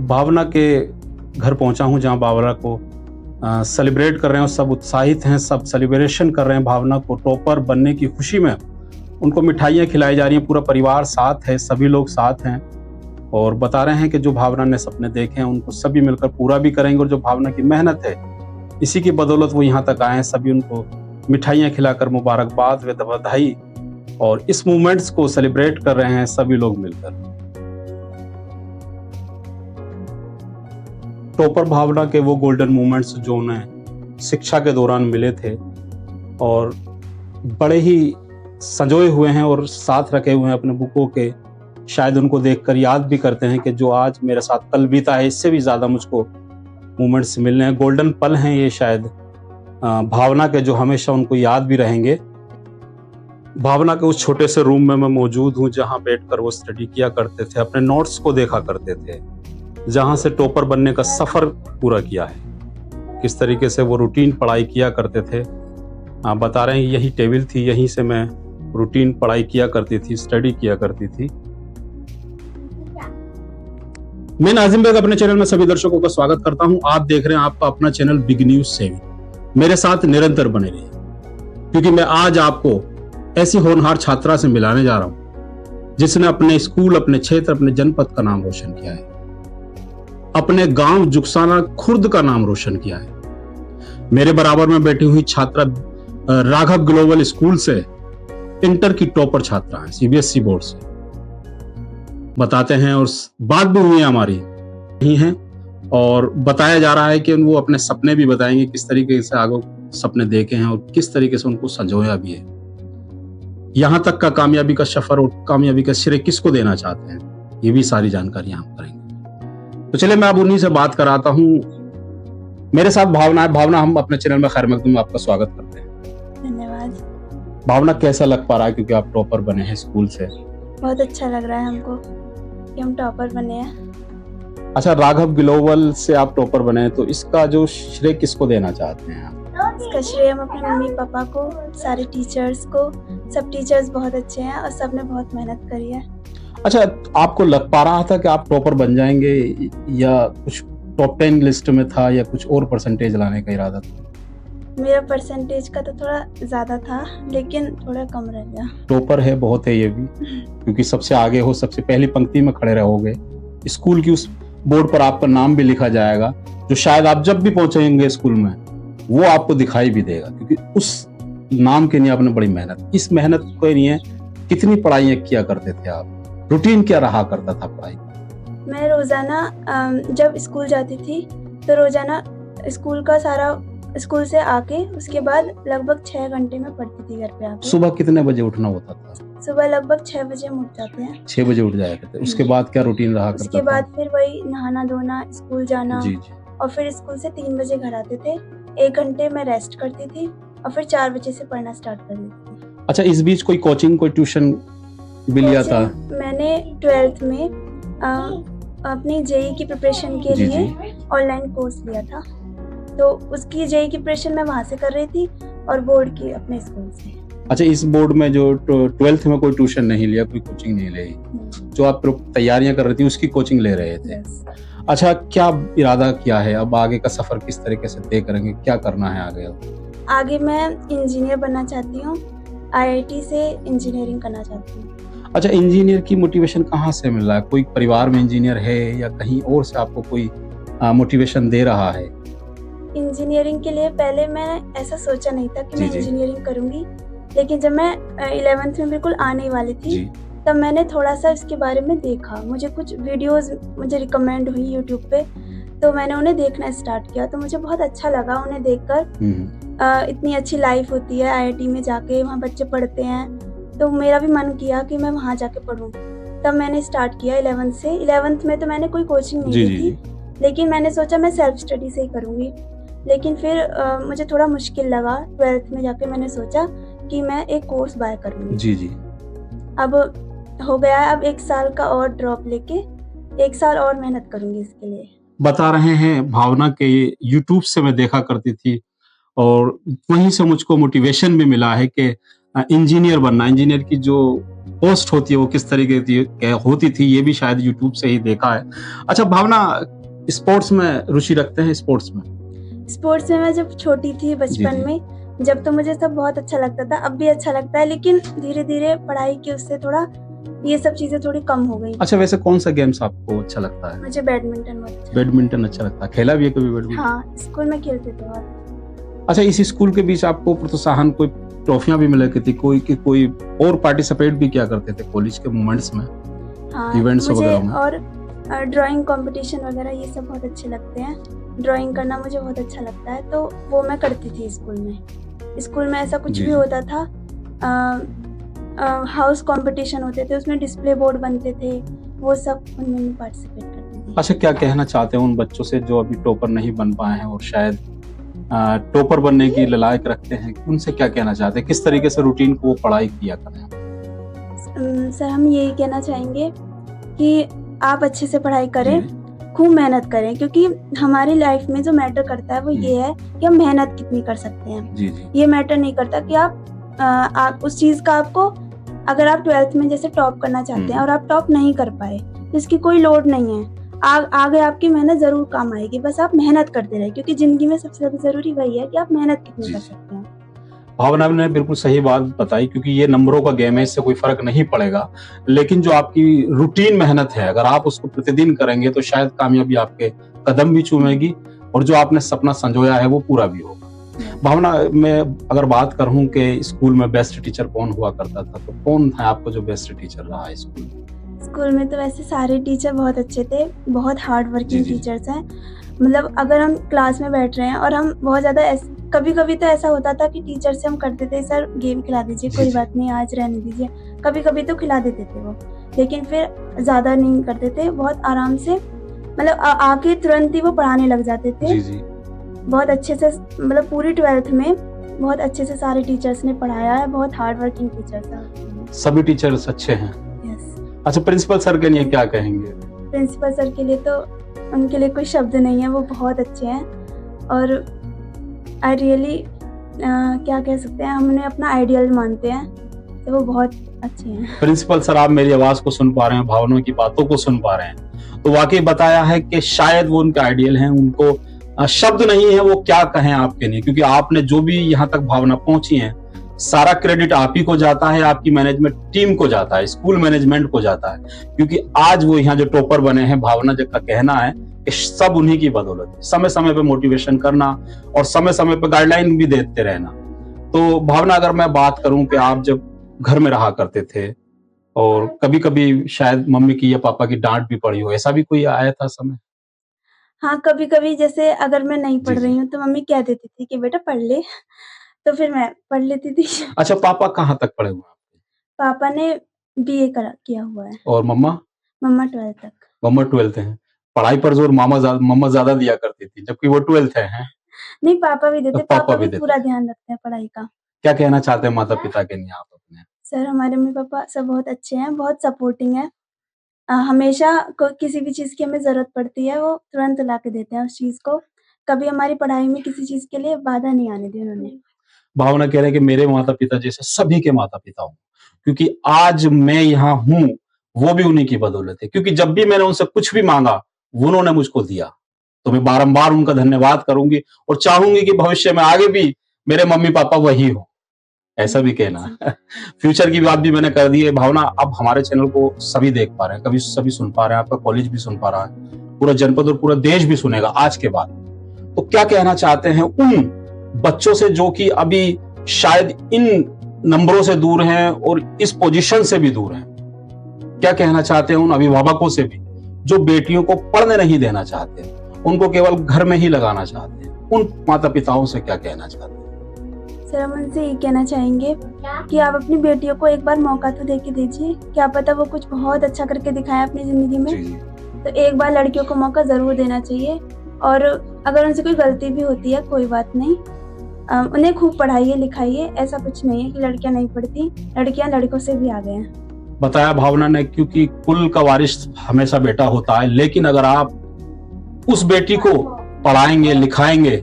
भावना के घर पहुंचा हूं, जहां भावना को सेलिब्रेट कर रहे हैं और सब उत्साहित हैं, सब सेलिब्रेशन कर रहे हैं भावना को टॉपर बनने की खुशी में। उनको मिठाइयाँ खिलाई जा रही हैं, पूरा परिवार साथ है, सभी लोग साथ हैं और बता रहे हैं कि जो भावना ने सपने देखे हैं उनको सभी मिलकर पूरा भी करेंगे और जो भावना की मेहनत है इसी की बदौलत वो यहाँ तक आए हैं। सभी उनको मिठाइयाँ खिलाकर मुबारकबाद व बधाई और इस मूवमेंट्स को सेलिब्रेट कर रहे हैं सभी लोग मिलकर। टॉपर भावना के वो गोल्डन मोमेंट्स जो उन्हें शिक्षा के दौरान मिले थे और बड़े ही संजोए हुए हैं और साथ रखे हुए हैं अपने बुकों के। शायद उनको देखकर याद भी करते हैं कि जो आज मेरे साथ कल बीता है इससे भी ज़्यादा मुझको मोमेंट्स मिलने हैं। गोल्डन पल हैं ये शायद भावना के, जो हमेशा उनको याद भी रहेंगे। भावना के उस छोटे से रूम में मैं मौजूद हूँ जहाँ बैठकर वो स्टडी किया करते थे, अपने नोट्स को देखा करते थे, जहाँ से टॉपर बनने का सफ़र पूरा किया है। किस तरीके से वो रूटीन पढ़ाई किया करते थे। बता रहे हैं यही टेबल थी, यहीं से मैं रूटीन पढ़ाई किया करती थी, स्टडी किया करती थी। मैं नाजिम बेग अपने चैनल में सभी दर्शकों का स्वागत करता हूं। आप देख रहे हैं आपका अपना चैनल बिग न्यूज 7। मेरे साथ निरंतर बने रहिए, क्योंकि मैं आज आपको ऐसी होनहार छात्रा से मिलाने जा रहा हूं जिसने अपने स्कूल, अपने क्षेत्र, अपने जनपद का नाम रोशन किया है, अपने गांव जुगसाना खुर्द का नाम रोशन किया है। मेरे बराबर में बैठी हुई छात्रा राघव ग्लोबल स्कूल से इंटर की टॉपर छात्रा है, सीबीएसई बोर्ड से। बताते हैं और बात भी हुई है हमारी ही है और बताया जा रहा है कि वो अपने सपने भी बताएंगे, किस तरीके से आगे सपने देखे हैं और किस तरीके से उनको संजोया भी है। यहां तक का कामयाबी का सफर और कामयाबी का श्रेय किसको देना चाहते हैं, ये भी सारी जानकारियां हम करेंगे। तो चलिए मैं अब उन्हीं से बात कराता हूँ। मेरे साथ भावना है। भावना, हम अपने चैनल में खैर मकदूम में आपका स्वागत करते हैं। धन्यवाद। भावना, कैसा लग पा रहा है क्योंकि आप टॉपर बने हैं स्कूल से? बहुत अच्छा लग रहा है हमको कि हम टॉपर बने हैं। अच्छा, राघव ग्लोबल से आप टॉपर बने हैं तो इसका जो श्रेय किसको देना चाहते हैं आप? इसका श्रेय हम अपने मम्मी पापा को, सारे टीचर्स को। सब टीचर्स बहुत अच्छे हैं और सबने बहुत मेहनत करी है। अच्छा, आपको लग पा रहा था कि आप टॉपर बन जाएंगे या कुछ टॉप 10 लिस्ट में था या कुछ और परसेंटेज लाने का इरादा था? मेरा परसेंटेज का तो थोड़ा ज्यादा था लेकिन थोड़ा कम रह गया। टॉपर है, बहुत है ये भी, क्योंकि सबसे आगे हो, सबसे पहली पंक्ति में खड़े रहोगे। स्कूल की उस बोर्ड पर आपका नाम भी लिखा जाएगा, जो शायद आप जब भी पहुंचेंगे स्कूल में वो आपको दिखाई भी देगा, क्योंकि उस नाम के लिए आपने बड़ी मेहनत। इस मेहनत के लिए कितनी पढ़ाई किया करते थे आप? रूटीन क्या रहा करता था पढ़ाई? मैं रोजाना जब स्कूल जाती थी तो रोजाना स्कूल का सारा, स्कूल से आके उसके बाद लगभग 6 घंटे में पढ़ती थी घर पे आके। सुबह कितने बजे उठना होता था? सुबह लगभग 6 बजे हम उठ जाते हैं। 6 बजे उठ जाया करते। उसके बाद क्या रूटीन रहा करता था? उसके बाद फिर वही नहाना धोना, स्कूल जाना। जी जी। और फिर स्कूल से 3 बजे घर आते थे। 1 घंटे में रेस्ट करती थी और फिर 4 बजे से पढ़ना स्टार्ट कर देती थी। अच्छा, इस बीच कोई कोचिंग, कोई ट्यूशन भी लिया था? मैंने 12th में अपनी जेई की प्रिपरेशन के लिए ऑनलाइन कोर्स लिया था, तो उसकी जेई की प्रिपरेशन मैं वहाँ से कर रही थी और बोर्ड की अपने स्कूल से। अच्छा, इस बोर्ड में जो 12th में कोई ट्यूशन नहीं लिया, कोई कोचिंग नहीं ली, जो आप तैयारियां कर रही थी उसकी कोचिंग ले रहे थे? अच्छा, क्या इरादा किया है अब आगे का सफर किस तरीके से तय करेंगे, क्या करना है आगे? आगे मैं इंजीनियर बनना चाहती हूँ, IIT से इंजीनियरिंग करना चाहती हूँ। अच्छा, इंजीनियर की मोटिवेशन कहाँ से मिल रहा है? कोई परिवार में इंजीनियर है या कहीं और से आपको कोई मोटिवेशन दे रहा है? इंजीनियरिंग के लिए पहले मैं ऐसा सोचा नहीं था कि मैं इंजीनियरिंग करूंगी, लेकिन जब मैं 11th में बिल्कुल आने ही वाली थी तब मैंने थोड़ा सा इसके बारे में देखा। मुझे कुछ वीडियोस मुझे रिकमेंड हुई यूट्यूब पे, तो मैंने उन्हें देखना स्टार्ट किया। तो मुझे बहुत अच्छा लगा उन्हें देखकर। इतनी अच्छी लाइफ होती है IIT में जाके, वहाँ बच्चे पढ़ते हैं, तो मेरा भी मन किया कि मैं वहाँ जाके पढूं। तब मैंने स्टार्ट किया 11th से। 11th में तो मैंने कोई कोचिंग नहीं ली थी, लेकिन मैंने सोचा मैं सेल्फ स्टडी से ही करूँगी। लेकिन फिर मुझे थोड़ा मुश्किल लगा। 12th में जाके मैंने सोचा कि मैं एक कोर्स बाय करूँगी। जी जी। अब हो गया है, अब 1 साल का और ड्रॉप लेके 1 साल और मेहनत करूँगी इसके लिए। बता रहे हैं भावना के यूट्यूब से मैं देखा करती थी और वहीं से मुझको मोटिवेशन भी मिला है कि इंजीनियर बनना, इंजीनियर की जो पोस्ट होती है वो किस तरीके की होती थी, ये भी शायद यूट्यूब से ही देखा है। अच्छा भावना, स्पोर्ट्स में रुचि रखते हैं? स्पोर्ट्स में मैं जब छोटी थी बचपन में, जब तो मुझे सब बहुत अच्छा लगता था, अब भी अच्छा लगता है, लेकिन धीरे धीरे पढ़ाई की उससे थोड़ा ये सब चीजें थोड़ी कम हो गई। अच्छा, वैसे कौन सा गेम्स आपको अच्छा लगता है? मुझे बैडमिंटन बहुत अच्छा। बैडमिंटन अच्छा लगता है? खेला भी है कभी बैडमिंटन? हाँ, स्कूल में खेलते थे बहुत। अच्छा, इस स्कूल के बीच आपको प्रोत्साहन, कोई ट्रॉफियां भी मिला करती, कोई और पार्टिसिपेट भी किया करते थे कॉलेज के मोमेंट्स में? हाँ, इवेंट्स वगैरह में? और ड्राइंग कंपटीशन वगैरह ये सब बहुत अच्छे लगते हैं। ड्राइंग करना मुझे बहुत अच्छा लगता है, तो वो मैं करती थी स्कूल में ऐसा कुछ भी होता था। हाउस कंपटीशन होते थे, उसमें डिस्प्ले बोर्ड बनते थे, वो सब उनमें मैं पार्टिसिपेट करती थी। अच्छा, क्या कहना चाहते हैं उन बच्चों से जो अभी टॉपर नहीं बन पाए हैं और शायद टॉपर बनने की ललायक रखते हैं, उनसे क्या कहना चाहते हैं? किस तरीके से रूटीन को वो पढ़ाई किया करें? सर, हम यही कहना चाहेंगे कि आप अच्छे से पढ़ाई करें, खूब मेहनत करें, क्योंकि हमारी लाइफ में जो मैटर करता है वो ये है कि हम मेहनत कितनी कर सकते हैं। ये मैटर नहीं करता कि आप उस चीज का आपको, अगर आप 12th में जैसे टॉप करना चाहते हैं और आप टॉप नहीं कर पाए तो इसकी कोई लोड नहीं है। आगे आपकी मेहनत जरूर काम आएगी, बस आप मेहनत करते रहे, क्योंकि जिंदगी में सबसे ज्यादा जरूरी वही है कि आप मेहनत कितनी कर सकते हैं। भावना ने बिल्कुल सही बात बताई, क्योंकि ये नंबरों का गेम है, इससे कोई फर्क नहीं पड़ेगा, लेकिन जो आपकी रूटीन मेहनत है, अगर आप उसको प्रतिदिन करेंगे तो शायद कामयाबी आपके कदम भी चूमेगी और जो आपने सपना संजोया है वो पूरा भी होगा। भावना, मैं अगर बात करूं कि स्कूल में बेस्ट टीचर कौन हुआ करता था, तो कौन था आपको जो बेस्ट टीचर रहा है स्कूल में? स्कूल में तो वैसे सारे टीचर बहुत अच्छे थे, बहुत हार्ड वर्किंग टीचर्स हैं। मतलब अगर हम क्लास में बैठ रहे हैं और हम बहुत ज्यादा, कभी कभी तो ऐसा होता था कि टीचर से हम करते थे, सर गेम खिला दीजिए, कोई बात नहीं आज रहने दीजिए, कभी कभी तो खिला देते थे वो, लेकिन फिर ज्यादा नहीं करते थे, बहुत आराम से, मतलब आके तुरंत ही वो पढ़ाने लग जाते थे। बहुत अच्छे से, मतलब पूरी 12th में बहुत अच्छे से सारे टीचर्स ने पढ़ाया है, बहुत हार्ड वर्किंग टीचर्स था। सभी टीचर्स अच्छे हैं? यस। अच्छा, प्रिंसिपल सर के लिए क्या कहेंगे? प्रिंसिपल सर के लिए तो, उनके लिए कोई शब्द नहीं है, वो बहुत अच्छे हैं और आई रियली, क्या कह सकते हैं, हम उन्हें अपना आइडियल मानते हैं, तो वो बहुत अच्छे हैं। प्रिंसिपल सर, आप मेरी आवाज को सुन पा रहे हैं, भावनाओं की बातों को सुन पा रहे हैं, तो वाकई बताया है कि शायद वो उनका आइडियल है, उनको शब्द नहीं है वो क्या कहें आपके लिए, क्योंकि आपने जो भी यहाँ तक भावना पहुंची है, सारा क्रेडिट आप ही को जाता है, आपकी मैनेजमेंट टीम को जाता है, स्कूल मैनेजमेंट को जाता है, क्योंकि आज वो यहाँ जो टॉपर बने हैं, भावना जी का कहना है कि सब उन्हीं की बदौलत है। समय समय पे मोटिवेशन करना और समय समय पे गाइडलाइन भी देते रहना। तो भावना, अगर मैं बात करूं कि आप जब घर में रहा करते थे और कभी कभी शायद मम्मी की या पापा की डांट भी पड़ी हो, ऐसा भी कोई आया था समय? हाँ, कभी कभी जैसे अगर मैं नहीं पढ़ रही हूँ तो मम्मी कह देती थी कि बेटा पढ़ ले, तो फिर मैं पढ़ लेती थी। अच्छा, पापा कहाँ तक पढ़े हुए हैं? पापा ने BA किया हुआ है। और मम्मा? मम्मा 12th तक। मम्मा 12th है। पढ़ाई पर जोर मम्मा ज्यादा दिया करती थी, जबकि वो 12th है? नहीं, पापा भी देते, पापा भी देते। पूरा ध्यान रखते हैं पढ़ाई का। क्या कहना चाहते हैं माता पिता के लिए आप अपने? सर, हमारे मम्मी पापा सब बहुत अच्छे हैं, बहुत सपोर्टिंग है। हमेशा किसी भी चीज की हमें जरूरत पड़ती है, वो तुरंत ला के देते हैं उस चीज को। कभी हमारी पढ़ाई में किसी चीज के लिए बाधा नहीं आने दी उन्होंने। भावना कह रहे हैं कि मेरे माता पिता जैसे सभी के माता पिता हूँ, क्योंकि आज मैं यहाँ हूँ वो भी उन्हीं की बदौलत है, क्योंकि जब भी मैंने उनसे कुछ भी मांगा उन्होंने मुझको दिया, तो मैं बारंबार उनका धन्यवाद करूंगी और चाहूंगी कि भविष्य में आगे भी मेरे मम्मी पापा वही हो, ऐसा भी कहना है। फ्यूचर की बात भी मैंने कर दी है। भावना, अब हमारे चैनल को सभी देख पा रहे हैं, कभी सभी सुन पा रहे हैं, आपका कॉलेज भी सुन पा रहा है, पूरा जनपद और पूरा देश भी सुनेगा आज के बाद, तो क्या कहना चाहते हैं उन बच्चों से जो कि अभी शायद इन नंबरों से दूर हैं और इस पोजीशन से भी दूर हैं? क्या कहना चाहते हैं उन अभिभावकों से भी जो बेटियों को पढ़ने नहीं देना चाहते, उनको केवल घर में ही लगाना चाहते हैं? उन माता पिताओं से क्या कहना चाहते हैं? सर, हम उनसे ये कहना चाहेंगे कि आप अपनी बेटियों को एक बार मौका तो दे के दीजिए, क्या पता वो कुछ बहुत अच्छा करके दिखाए अपनी जिंदगी में। तो एक बार लड़कियों को मौका जरूर देना चाहिए, और अगर उनसे कोई गलती भी होती है कोई बात नहीं, उन्हें खूब पढ़ाइए लिखाइए, ऐसा कुछ नहीं है कि लड़कियां नहीं पढ़ती, लड़कियां लड़कों से भी आगे हैं। बताया भावना ने, क्योंकि कुल का वारिस हमेशा बेटा होता है, लेकिन अगर आप उस बेटी को पढ़ाएंगे लिखाएंगे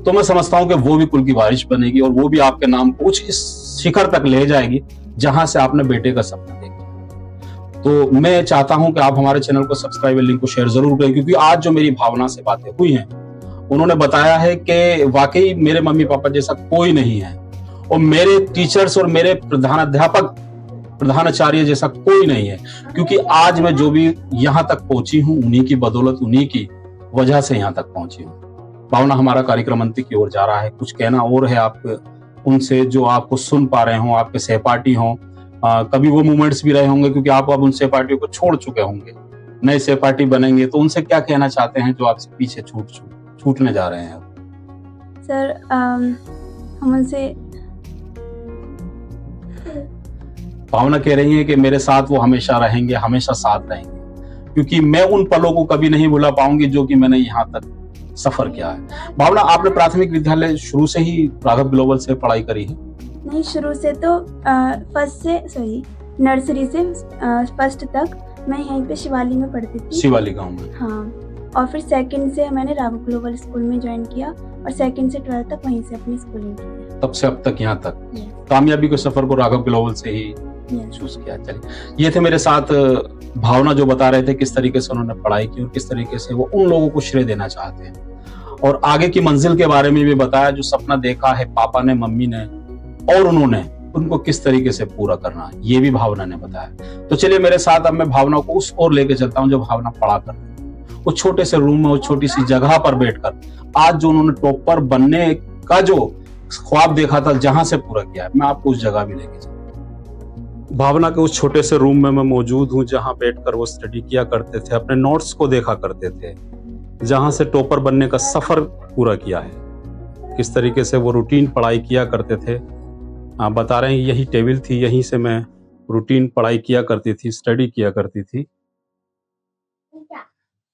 तो मैं समझता हूं कि वो भी कुल की वारिस बनेगी और वो भी आपके नाम को कुछ इस शिखर तक ले जाएगी जहां से आपने बेटे का सपना देखा। तो मैं चाहता हूं कि आप हमारे चैनल को सब्सक्राइब, लिंक को शेयर जरूर करें, क्योंकि आज जो मेरी भावना से बातें हुई हैं, उन्होंने बताया है कि वाकई मेरे मम्मी पापा जैसा कोई नहीं है और मेरे टीचर्स और मेरे प्रधानाध्यापक, प्रधानाचार्य जैसा कोई नहीं है, क्योंकि आज मैं जो भी यहाँ तक पहुंची हूँ उन्हीं की बदौलत, उन्हीं की वजह से यहाँ तक पहुंची हूँ। भावना, हमारा कार्यक्रम अंत की ओर जा रहा है, कुछ कहना और है आप उनसे जो आपको सुन पा रहे हो, आपके सहपाठी हो, कभी वो मोमेंट्स भी रहे होंगे क्योंकि आप अब उन सहपाठियों को छोड़ चुके होंगे, नए सहपाठी बनेंगे, तो उनसे क्या कहना चाहते हैं जो आपसे पीछे छूटने जा रहे हैं? सर हम उनसे, भावना कह रही है कि मेरे साथ वो हमेशा रहेंगे, हमेशा साथ रहेंगे, क्योंकि मैं उन पलों को कभी नहीं भुला पाऊंगी जो कि मैंने यहाँ तक सफर किया है। भावना, आपने प्राथमिक विद्यालय शुरू से ही राघव ग्लोबल से पढ़ाई करी है? नहीं, शुरू से तो नर्सरी से फर्स्ट तक मैं यहीं पे शिवाली में पढ़ती थी, शिवाली गांव में। हाँ, और फिर सेकंड से मैंने राघव ग्लोबल स्कूल में ज्वाइन किया और सेकंड से 12th तक वहीं से अपनी स्कूलिंग की। तब से अब तक यहाँ तक कामयाबी के सफर को राघव ग्लोबल से ही चूज किया। चलिए, ये थे मेरे साथ भावना जो बता रहे थे किस तरीके से उन्होंने पढ़ाई की और किस तरीके से वो उन लोगों को श्रेय देना चाहते हैं, और आगे की मंजिल के बारे में भी बताया, जो सपना देखा है पापा ने, मम्मी ने और उन्होंने, उनको किस तरीके से पूरा करना, ये भी भावना ने बताया। तो चलिए मेरे साथ अब मैं भावना को उस ओर लेके चलता हूँ जो भावना पढ़ा कर, उस छोटे से रूम में, उस छोटी सी जगह पर बैठकर आज जो उन्होंने टॉपर बनने का जो ख्वाब देखा था, जहां से पूरा किया, मैं आपको उस जगह भी लेके चलता हूं। भावना के उस छोटे से रूम में मैं मौजूद हूं जहां बैठकर वो स्टडी किया करते थे, अपने नोट्स को देखा करते थे, जहां से टॉपर बनने का सफर पूरा किया है, किस तरीके से वो रूटीन पढ़ाई किया करते थे। आप बता रहे हैं यही टेबल थी, यहीं से मैं रूटीन पढ़ाई किया करती थी, स्टडी किया करती थी।